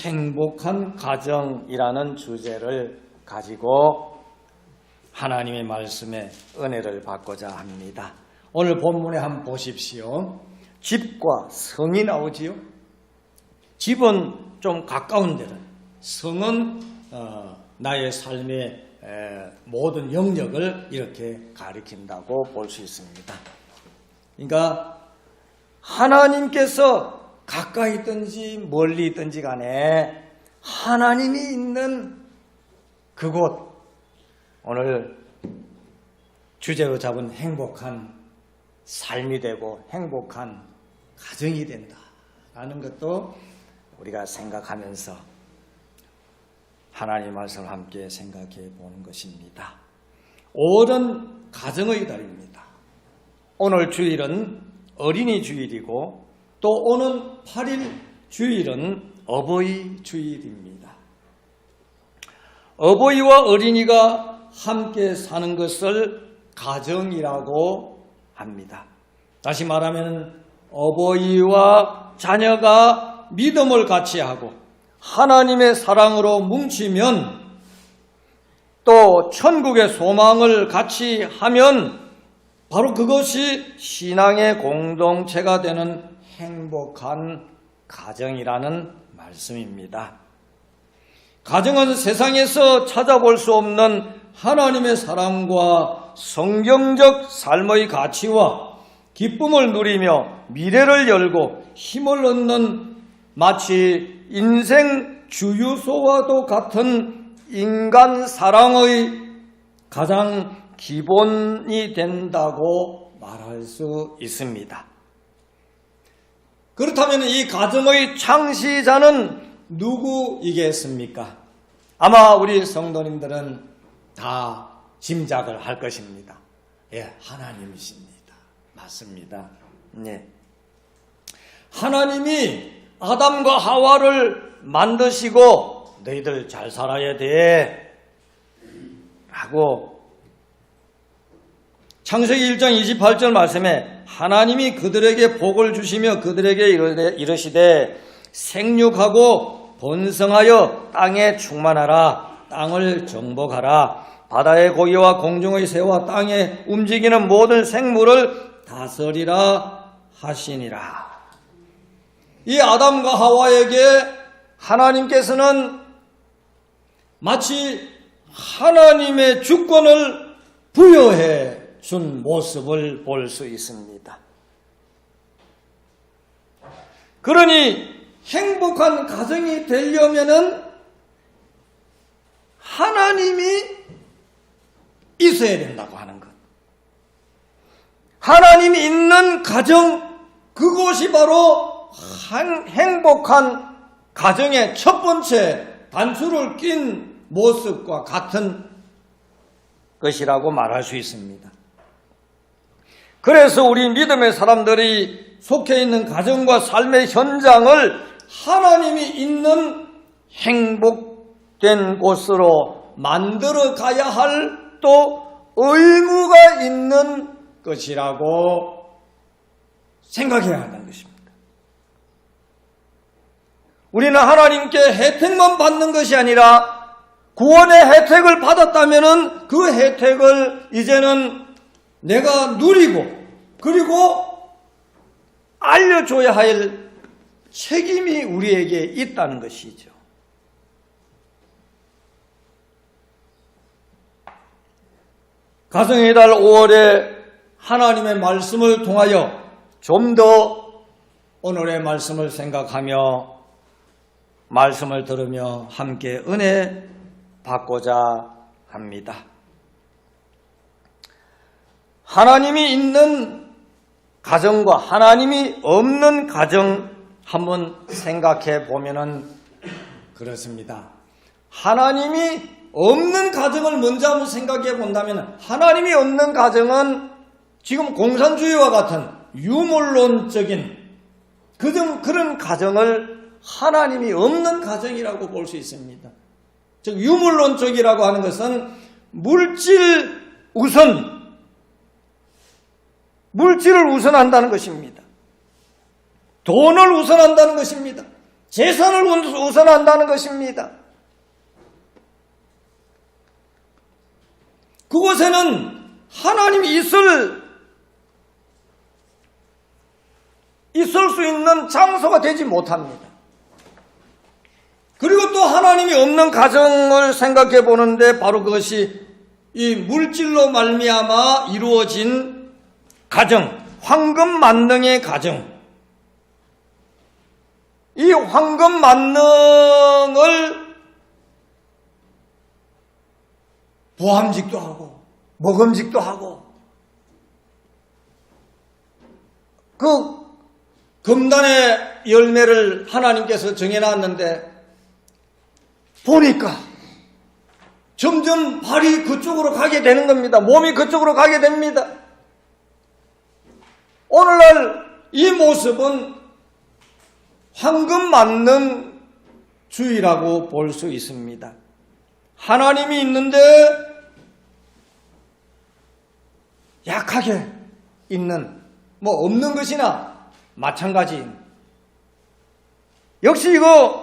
행복한 가정이라는 주제를 가지고 하나님의 말씀에 은혜를 받고자 합니다. 오늘 본문에 한번 보십시오. 집과 성이 나오지요. 집은 좀 가까운 데는, 성은 나의 삶의 모든 영역을 이렇게 가리킨다고 볼 수 있습니다. 그러니까 하나님께서 가까이 있든지 멀리 있든지 간에 하나님이 있는 그곳, 오늘 주제로 잡은 행복한 삶이 되고 행복한 가정이 된다라는 것도 우리가 생각하면서 하나님의 말씀을 함께 생각해 보는 것입니다. 5월은 가정의 달입니다. 오늘 주일은 어린이 주일이고 또 오는 8일 주일은 어버이 주일입니다. 어버이와 어린이가 함께 사는 것을 가정이라고 합니다. 다시 말하면 어버이와 자녀가 믿음을 같이 하고 하나님의 사랑으로 뭉치면 또 천국의 소망을 같이 하면 바로 그것이 신앙의 공동체가 되는 행복한 가정이라는 말씀입니다. 가정은 세상에서 찾아볼 수 없는 하나님의 사랑과 성경적 삶의 가치와 기쁨을 누리며 미래를 열고 힘을 얻는 마치 인생 주유소와도 같은 인간 사랑의 가장 기본이 된다고 말할 수 있습니다. 그렇다면 이 가정의 창시자는 누구이겠습니까? 아마 우리 성도님들은 다 짐작을 할 것입니다. 예, 하나님이십니다. 맞습니다. 네. 하나님이 아담과 하와를 만드시고 너희들 잘 살아야 돼 라고 창세기 1장 28절 말씀에 하나님이 그들에게 복을 주시며 그들에게 이르시되 생육하고 번성하여 땅에 충만하라. 땅을 정복하라. 바다의 고기와 공중의 새와 땅에 움직이는 모든 생물을 다스리라 하시니라. 이 아담과 하와에게 하나님께서는 마치 하나님의 주권을 부여해 준 모습을 볼 수 있습니다. 그러니 행복한 가정이 되려면은 하나님이 있어야 된다고 하는 것. 하나님이 있는 가정, 그것이 바로 행복한 가정의 첫 번째 단추를 낀 모습과 같은 것이라고 말할 수 있습니다. 그래서 우리 믿음의 사람들이 속해 있는 가정과 삶의 현장을 하나님이 있는 행복된 곳으로 만들어 가야 할 또 의무가 있는 것이라고 생각해야 한다는 것입니다. 우리는 하나님께 혜택만 받는 것이 아니라 구원의 혜택을 받았다면 그 혜택을 이제는 내가 누리고 그리고 알려줘야 할 책임이 우리에게 있다는 것이죠. 가정의 달 5월에 하나님의 말씀을 통하여 좀 더 오늘의 말씀을 생각하며 말씀을 들으며 함께 은혜 받고자 합니다. 하나님이 있는 가정과 하나님이 없는 가정 한번 생각해 보면은 그렇습니다. 하나님이 없는 가정을 먼저 한번 생각해 본다면 하나님이 없는 가정은 지금 공산주의와 같은 유물론적인 그런 가정을 하나님이 없는 가정이라고 볼 수 있습니다. 즉 유물론적이라고 하는 것은 물질을 우선한다는 것입니다. 돈을 우선한다는 것입니다. 재산을 우선한다는 것입니다. 그곳에는 하나님이 있을 수 있는 장소가 되지 못합니다. 그리고 또 하나님이 없는 가정을 생각해 보는데 바로 그것이 이 물질로 말미암아 이루어진 가정, 황금 만능의 가정. 이 황금 만능을 보암직도 하고 먹음직도 하고 그 금단의 열매를 하나님께서 정해놨는데 보니까 점점 발이 그쪽으로 가게 되는 겁니다. 몸이 그쪽으로 가게 됩니다. 오늘날 이 모습은 황금 만능 주의라고 볼 수 있습니다. 하나님이 있는데 약하게 있는, 없는 것이나 마찬가지인. 역시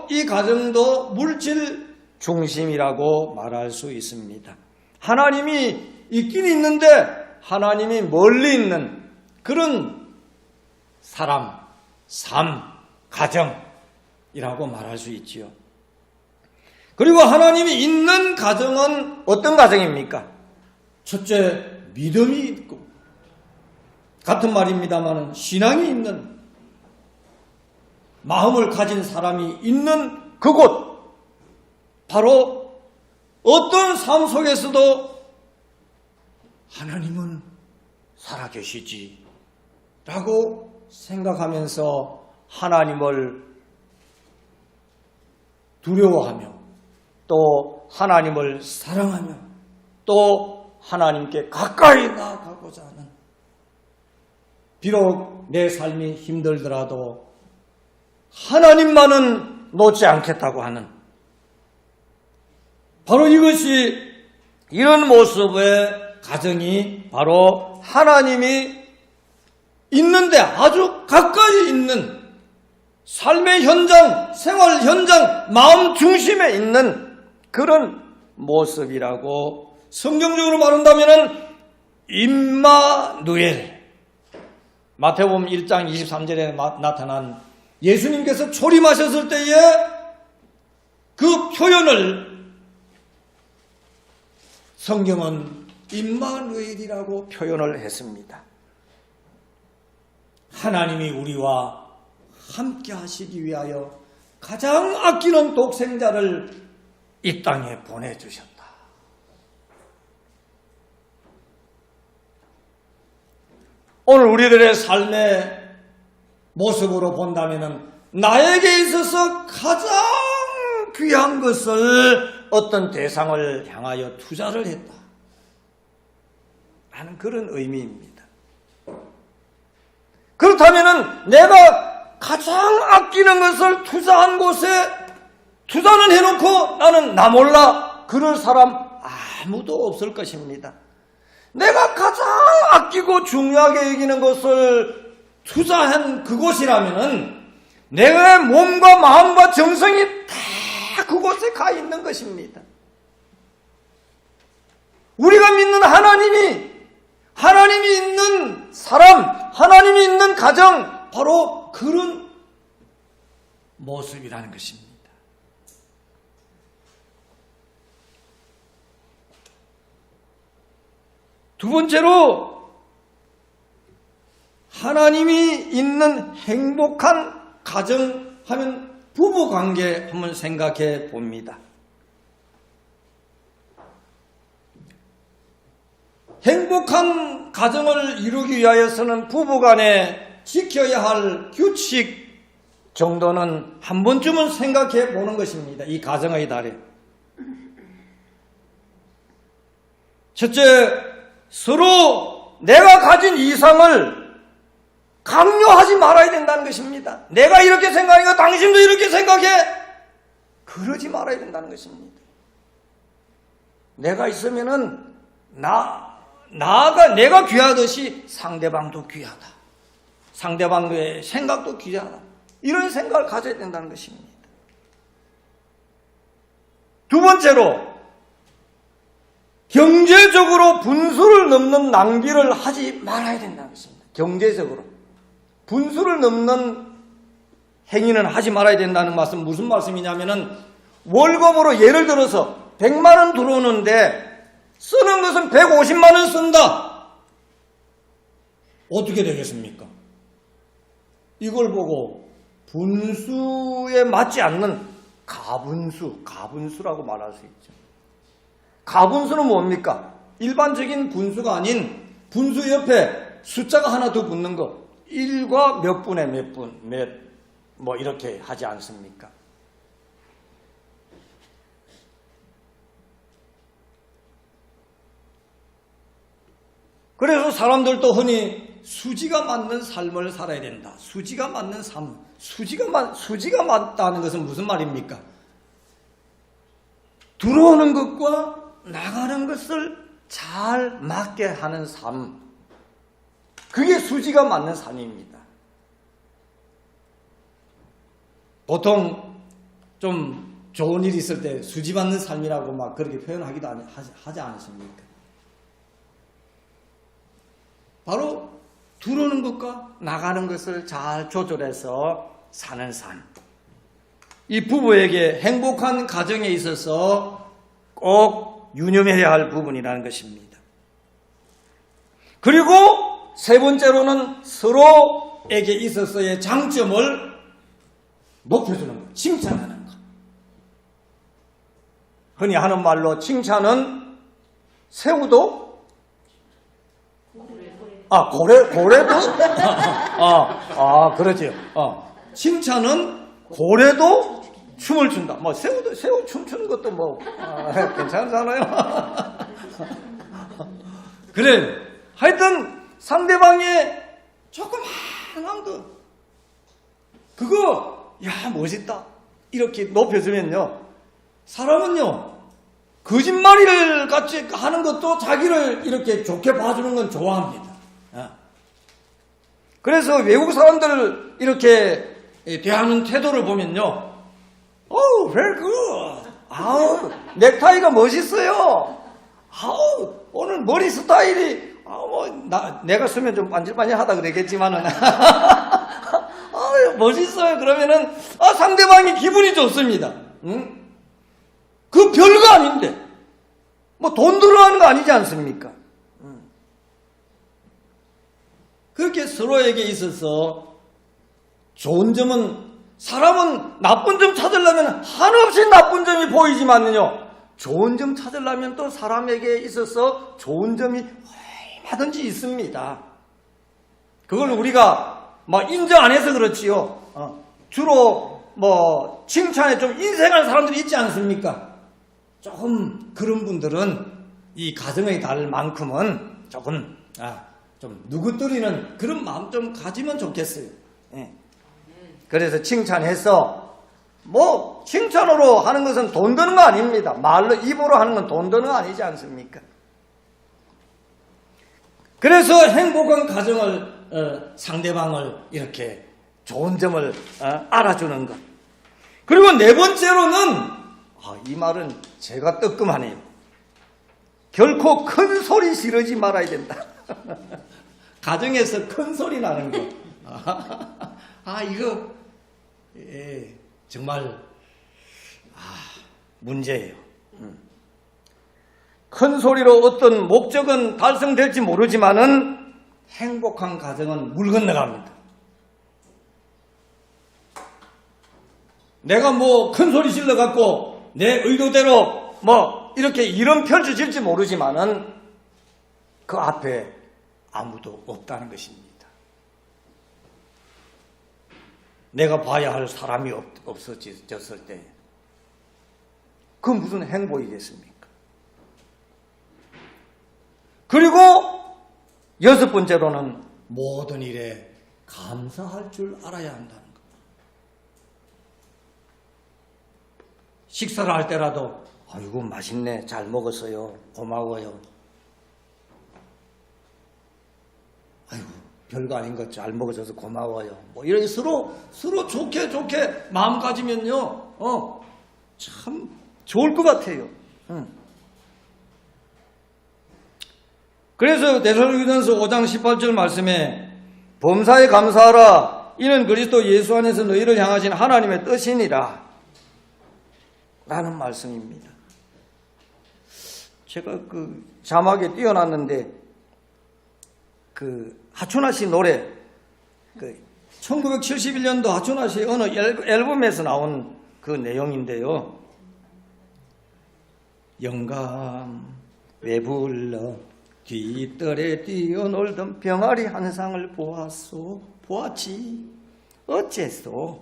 이 가정도 물질 중심이라고 말할 수 있습니다. 하나님이 있긴 있는데 하나님이 멀리 있는 그런 사람, 삶, 가정이라고 말할 수 있지요. 그리고 하나님이 있는 가정은 어떤 가정입니까? 첫째, 믿음이 있고, 같은 말입니다만 신앙이 있는, 마음을 가진 사람이 있는 그곳, 바로 어떤 삶 속에서도 하나님은 살아계시지 라고 생각하면서 하나님을 두려워하며 또 하나님을 사랑하며 또 하나님께 가까이 나아가고자 하는, 비록 내 삶이 힘들더라도 하나님만은 놓지 않겠다고 하는, 바로 이런 모습의 가정이 바로 하나님이 있는데 아주 가까이 있는 삶의 현장, 생활 현장, 마음 중심에 있는 그런 모습이라고 성경적으로 말한다면 임마누엘, 마태복음 1장 23절에 나타난 예수님께서 초림하셨을 때에 그 표현을 성경은 임마누엘이라고 표현을 했습니다. 하나님이 우리와 함께 하시기 위하여 가장 아끼는 독생자를 이 땅에 보내주셨다. 오늘 우리들의 삶의 모습으로 본다면 나에게 있어서 가장 귀한 것을 어떤 대상을 향하여 투자를 했다 하는 그런 의미입니다. 그렇다면 내가 가장 아끼는 것을 투자한 곳에 투자는 해놓고 나는 나 몰라 그럴 사람 아무도 없을 것입니다. 내가 가장 아끼고 중요하게 여기는 것을 투자한 그곳이라면 내 몸과 마음과 정성이 다 그곳에 가 있는 것입니다. 우리가 믿는 하나님이 있는 사람, 하나님이 있는 가정, 바로 그런 모습이라는 것입니다. 두 번째로 하나님이 있는 행복한 가정 하면 부부관계 한번 생각해 봅니다. 행복한 가정을 이루기 위하여서는 부부간에 지켜야 할 규칙 정도는 한 번쯤은 생각해 보는 것입니다. 이 가정의 달에. 첫째, 서로 내가 가진 이상을 강요하지 말아야 된다는 것입니다. 내가 이렇게 생각하니까 당신도 이렇게 생각해. 그러지 말아야 된다는 것입니다. 내가 있으면은 내가 귀하듯이 상대방도 귀하다. 상대방의 생각도 귀하다. 이런 생각을 가져야 된다는 것입니다. 두 번째로 경제적으로 분수를 넘는 낭비를 하지 말아야 된다는 것입니다. 경제적으로 분수를 넘는 행위는 하지 말아야 된다는 말씀 무슨 말씀이냐면은 월급으로 예를 들어서 100만 원 들어오는데 쓰는 것은 150만 원 쓴다. 어떻게 되겠습니까? 이걸 보고 분수에 맞지 않는 가분수라고 말할 수 있죠. 가분수는 뭡니까? 일반적인 분수가 아닌 분수 옆에 숫자가 하나 더 붙는 거. 1과 몇 분에 몇 분, 뭐 이렇게 하지 않습니까? 그래서 사람들도 흔히 수지가 맞는 삶을 살아야 된다. 수지가 맞는 삶. 수지가 맞다는 것은 무슨 말입니까? 들어오는 것과 나가는 것을 잘 맞게 하는 삶. 그게 수지가 맞는 삶입니다. 보통 좀 좋은 일이 있을 때 수지 맞는 삶이라고 막 그렇게 표현하기도 하지 않으십니까? 바로 들어오는 것과 나가는 것을 잘 조절해서 사는 삶. 이 부부에게 행복한 가정에 있어서 꼭 유념해야 할 부분이라는 것입니다. 그리고 세 번째로는 서로에게 있어서의 장점을 높여주는 것, 칭찬하는 것. 흔히 하는 말로 칭찬은 새우도 고래도? 그러지요. 칭찬은 고래도 춤을 춘다. 뭐, 새우 춤추는 것도 뭐, 괜찮잖아요. 그래. 하여튼, 상대방의 조그마한 거. 그거, 야, 멋있다. 이렇게 높여주면요. 사람은요, 거짓말을 같이 하는 것도 자기를 이렇게 좋게 봐주는 건 좋아합니다. 그래서 외국 사람들을 이렇게 대하는 태도를 보면요. very good. 넥타이가 멋있어요. 오늘 머리 스타일이, 내가 쓰면 좀 반질반질하다 그러겠지만은, 멋있어요. 그러면은, 상대방이 기분이 좋습니다. 응? 그 별거 아닌데. 뭐 돈 들어가는 거 아니지 않습니까? 그렇게 서로에게 있어서 좋은 점은, 사람은 나쁜 점 찾으려면 한없이 나쁜 점이 보이지만요, 좋은 점 찾으려면 또 사람에게 있어서 좋은 점이 얼마든지 있습니다. 그걸 우리가 인정 안 해서 그렇지요. 주로 칭찬에 좀 인색한 사람들이 있지 않습니까? 조금 그런 분들은 이 가정의 달만큼은 조금 좀 누구들이는 그런 마음 좀 가지면 좋겠어요. 그래서 칭찬해서 칭찬으로 하는 것은 돈 드는 거 아닙니다. 말로 입으로 하는 건 돈 드는 거 아니지 않습니까? 그래서 행복한 가정을 상대방을 이렇게 좋은 점을 알아주는 것. 그리고 네 번째로는 이 말은 제가 뜨끔하네요. 결코 큰 소리 지르지 말아야 된다. 가정에서 큰 소리 나는 거. 이거 정말 문제예요. 큰 소리로 어떤 목적은 달성될지 모르지만은 행복한 가정은 물 건너갑니다. 내가 큰 소리 질러갖고 내 의도대로 이렇게 일은 펼쳐질지 모르지만은 그 앞에 아무도 없다는 것입니다. 내가 봐야 할 사람이 없어졌을 때 그건 무슨 행복이겠습니까? 그리고 여섯 번째로는 모든 일에 감사할 줄 알아야 한다는 것. 식사를 할 때라도 아이고 맛있네, 잘 먹었어요, 고마워요. 아이고 별거 아닌 것 잘 먹어줘서 고마워요. 이렇게 서로 좋게 마음 가지면요, 참 좋을 것 같아요. 그래서 데살로니가전서 5장 18절 말씀에 범사에 감사하라 이는 그리스도 예수 안에서 너희를 향하신 하나님의 뜻이니라 라는 말씀입니다. 제가 그 자막에 띄워놨는데 그 하춘아 씨 노래 1971년도 하춘아 씨 어느 앨범에서 나온 그 내용인데요. 영감 왜 불러 뒤뜰에 뛰어놀던 병아리 한 상을 보았지 어째서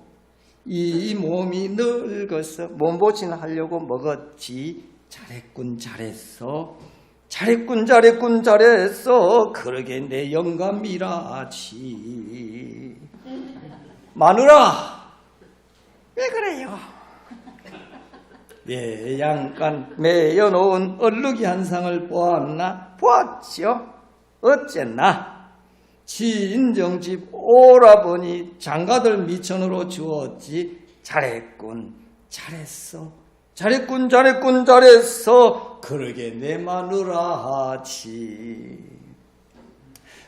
이 몸이 늙어서 몸보신 하려고 먹었지 잘했군 잘했어 그러게 내 영감이라지. 마누라 왜 그래요? 외양간 매여놓은 얼룩이 한 상을 보았죠. 어쨌나 친정집 오라버니 장가들 미천으로 주었지 잘했군 잘했어 그러게 내 마누라지.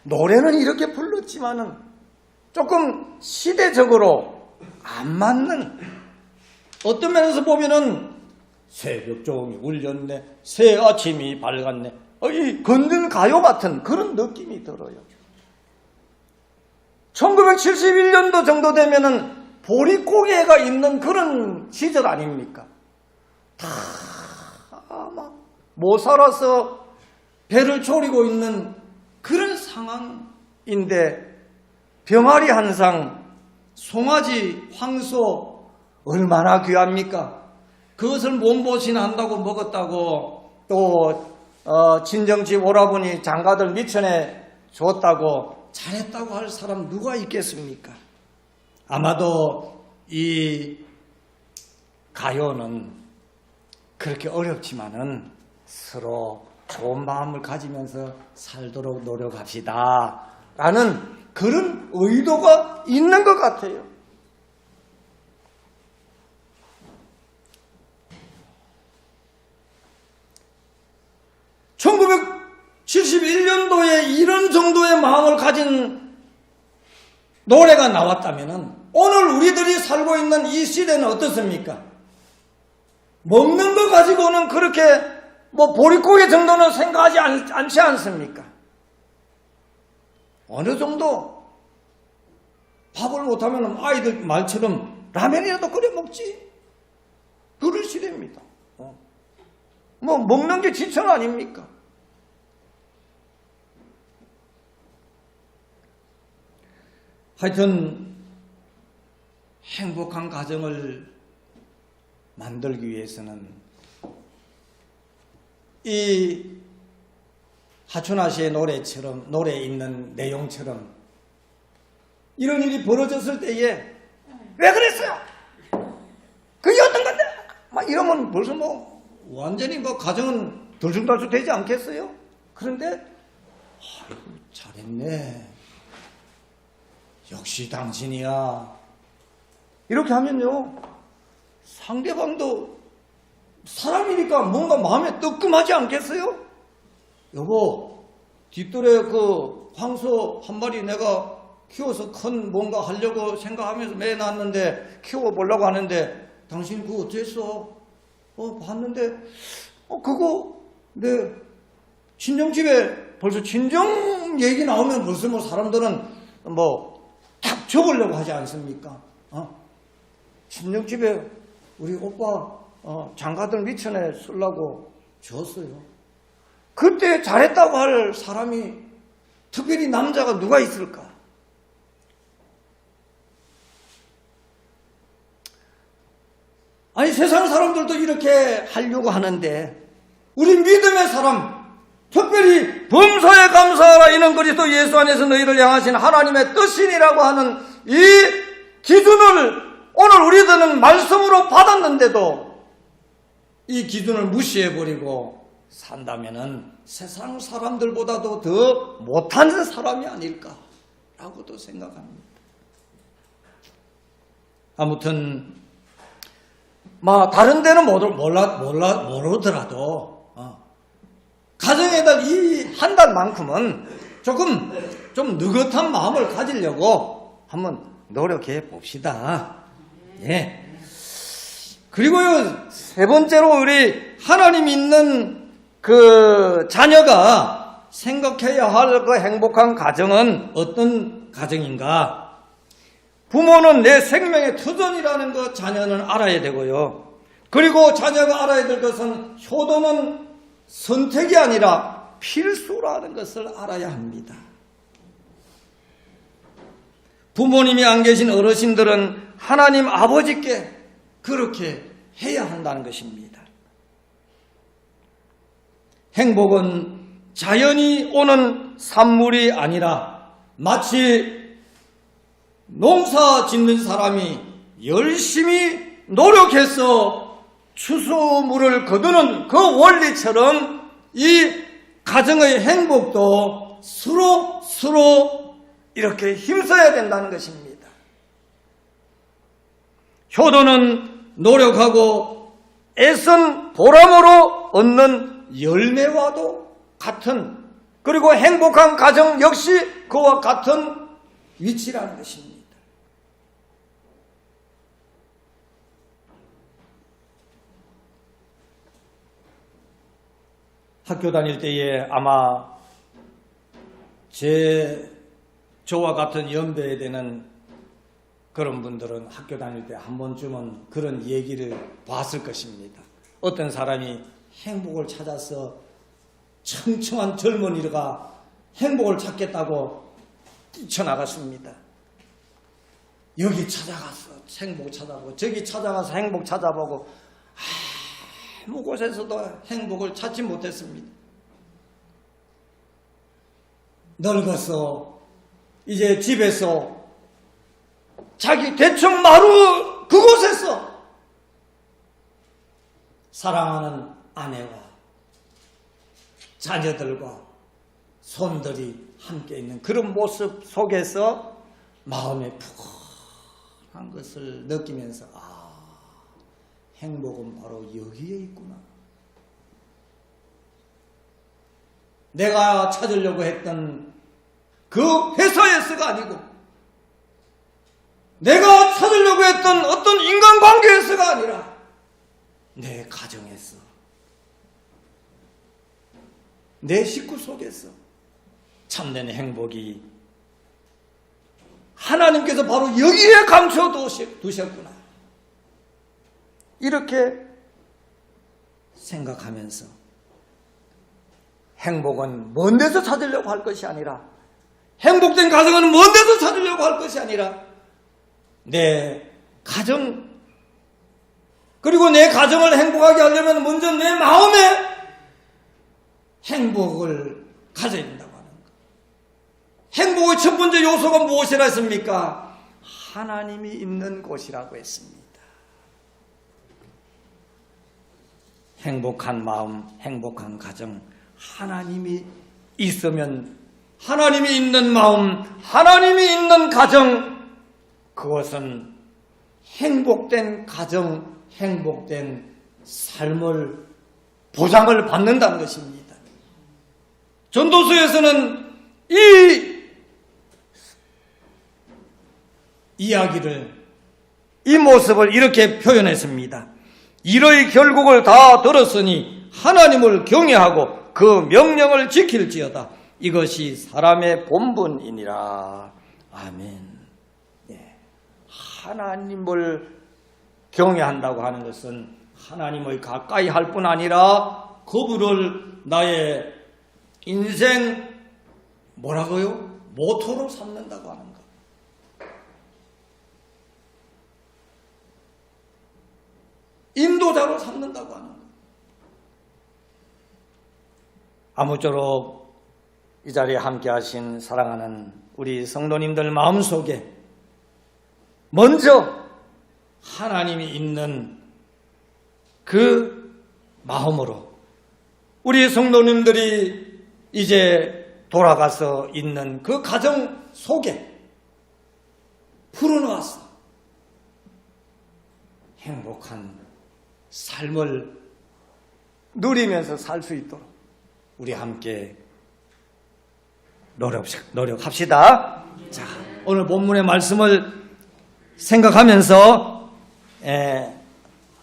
노래는 이렇게 불렀지만은 조금 시대적으로 안 맞는, 어떤 면에서 보면은 새벽 종이 울렸네 새 아침이 밝았네 이 걷는 가요 같은 그런 느낌이 들어요. 1971년도 정도 되면은 보릿고개가 있는 그런 시절 아닙니까? 다 막 못 살아서 배를 졸이고 있는 그런 상황인데 병아리 한 상, 송아지, 황소 얼마나 귀합니까? 그것을 몸보신 한다고 먹었다고 또 친정집 오라버니 장가들 미천에 줬다고 잘했다고 할 사람 누가 있겠습니까? 아마도 이 가요는 그렇게 어렵지만은 서로 좋은 마음을 가지면서 살도록 노력합시다 라는 그런 의도가 있는 것 같아요. (1971년도에) 이런 정도의 마음을 가진 노래가 나왔다면 오늘 우리들이 살고 있는 이 시대는 어떻습니까? 먹는 거 가지고는 그렇게 보릿고개 정도는 생각하지 않지 않습니까? 어느 정도 밥을 못하면 아이들 말처럼 라면이라도 끓여 먹지 그럴 시대입니다. 먹는 게 지천 아닙니까? 하여튼 행복한 가정을 만들기 위해서는 이 하춘아 씨의 노래에 있는 내용처럼 이런 일이 벌어졌을 때에 왜 그랬어요? 그게 어떤 건데? 막 이러면 벌써 완전히 가정은 들쑥날쑥 되지 않겠어요? 그런데 아이고 잘했네. 역시 당신이야. 이렇게 하면요 상대방도 사람이니까 뭔가 마음에 뜨끔하지 않겠어요? 여보 뒷뜰에 그 황소 한 마리 내가 키워서 큰 뭔가 하려고 생각하면서 매놨는데 키워보려고 하는데 당신 그거 어땠어? 봤는데 그거 내 친정집에 벌써 친정 얘기 나오면 벌써 사람들은 탁 접으려고 하지 않습니까? 친정집에 우리 오빠 장가들 미천에 쓰려고 줬어요. 그때 잘했다고 할 사람이 특별히 남자가 누가 있을까? 아니 세상 사람들도 이렇게 하려고 하는데 우리 믿음의 사람 특별히 범사에 감사하라 이는 그리스도 예수 안에서 너희를 향하신 하나님의 뜻이니라고 하는 이 기준을 오늘 우리들은 말씀으로 받았는데도 이 기준을 무시해버리고 산다면은 세상 사람들보다도 더 못하는 사람이 아닐까라고도 생각합니다. 아무튼 다른 데는 모르더라도 가정에다 이 한 달만큼은 좀 느긋한 마음을 가지려고 한번 노력해 봅시다. 예. 그리고요, 세 번째로 우리 하나님 있는 그 자녀가 생각해야 할 그 행복한 가정은 어떤 가정인가? 부모는 내 생명의 터전이라는 것 자녀는 알아야 되고요. 그리고 자녀가 알아야 될 것은 효도는 선택이 아니라 필수라는 것을 알아야 합니다. 부모님이 안 계신 어르신들은 하나님 아버지께 그렇게 해야 한다는 것입니다. 행복은 자연히 오는 산물이 아니라 마치 농사 짓는 사람이 열심히 노력해서 추수물을 거두는 그 원리처럼 이 가정의 행복도 서로 이렇게 힘써야 된다는 것입니다. 효도는 노력하고 애쓴 보람으로 얻는 열매와도 같은, 그리고 행복한 가정 역시 그와 같은 위치라는 것입니다. 학교 다닐 때에 아마 저와 같은 연배에 되는 그런 분들은 학교 다닐 때 한 번쯤은 그런 얘기를 봤을 것입니다. 어떤 사람이 행복을 찾아서 청청한 젊은이가 행복을 찾겠다고 뛰쳐나갔습니다. 여기 찾아가서 행복 찾아보고 저기 찾아가서 행복 찾아보고 아무 곳에서도 행복을 찾지 못했습니다. 늙어서 이제 집에서 자기 대청 마루 그곳에서 사랑하는 아내와 자녀들과 손들이 함께 있는 그런 모습 속에서 마음에 푸근한 것을 느끼면서 행복은 바로 여기에 있구나. 내가 찾으려고 했던 그 회사에서가 아니고 내가 찾으려고 했던 어떤 인간관계에서가 아니라 내 가정에서, 내 식구 속에서 참된 행복이 하나님께서 바로 여기에 감춰 두셨구나. 이렇게 생각하면서 행복은 먼 데서 찾으려고 할 것이 아니라, 행복된 가정은 먼 데서 찾으려고 할 것이 아니라 내 가정, 그리고 내 가정을 행복하게 하려면 먼저 내 마음에 행복을 가져야 된다고 하는 것. 행복의 첫 번째 요소가 무엇이라 했습니까? 하나님이 있는 곳이라고 했습니다. 행복한 마음, 행복한 가정, 하나님이 있으면, 하나님이 있는 마음, 하나님이 있는 가정, 그것은 행복된 가정, 행복된 삶을 보장을 받는다는 것입니다. 전도서에서는 이 이야기를, 이 모습을 이렇게 표현했습니다. 이의 결국을 다 들었으니 하나님을 경외하고 그 명령을 지킬지어다. 이것이 사람의 본분이니라. 아멘. 예. 하나님을 경외한다고 하는 것은 하나님을 가까이 할 뿐 아니라 그분을 나의 인생 뭐라고요? 모토로 삼는다고 하는 것. 인도자로 삼는다고 하는 것. 아무쪼록 이 자리에 함께 하신 사랑하는 우리 성도님들 마음속에 먼저 하나님이 있는 그 마음으로 우리 성도님들이 이제 돌아가서 있는 그 가정 속에 풀어놓아서 행복한 삶을 누리면서 살 수 있도록 우리 함께 노력합시다. 자, 오늘 본문의 말씀을 생각하면서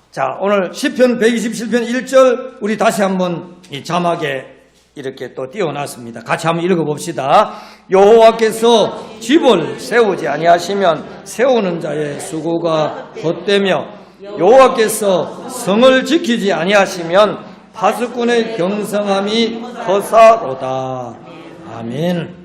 자, 오늘 시편 127편 1절 우리 다시 한번 이 자막에 이렇게 또 띄워놨습니다. 같이 한번 읽어봅시다. 여호와께서 집을 세우지 아니하시면 세우는 자의 수고가 헛되며 여호와께서 성을 지키지 아니하시면 파수꾼의 경성함이 허사로다. 아멘.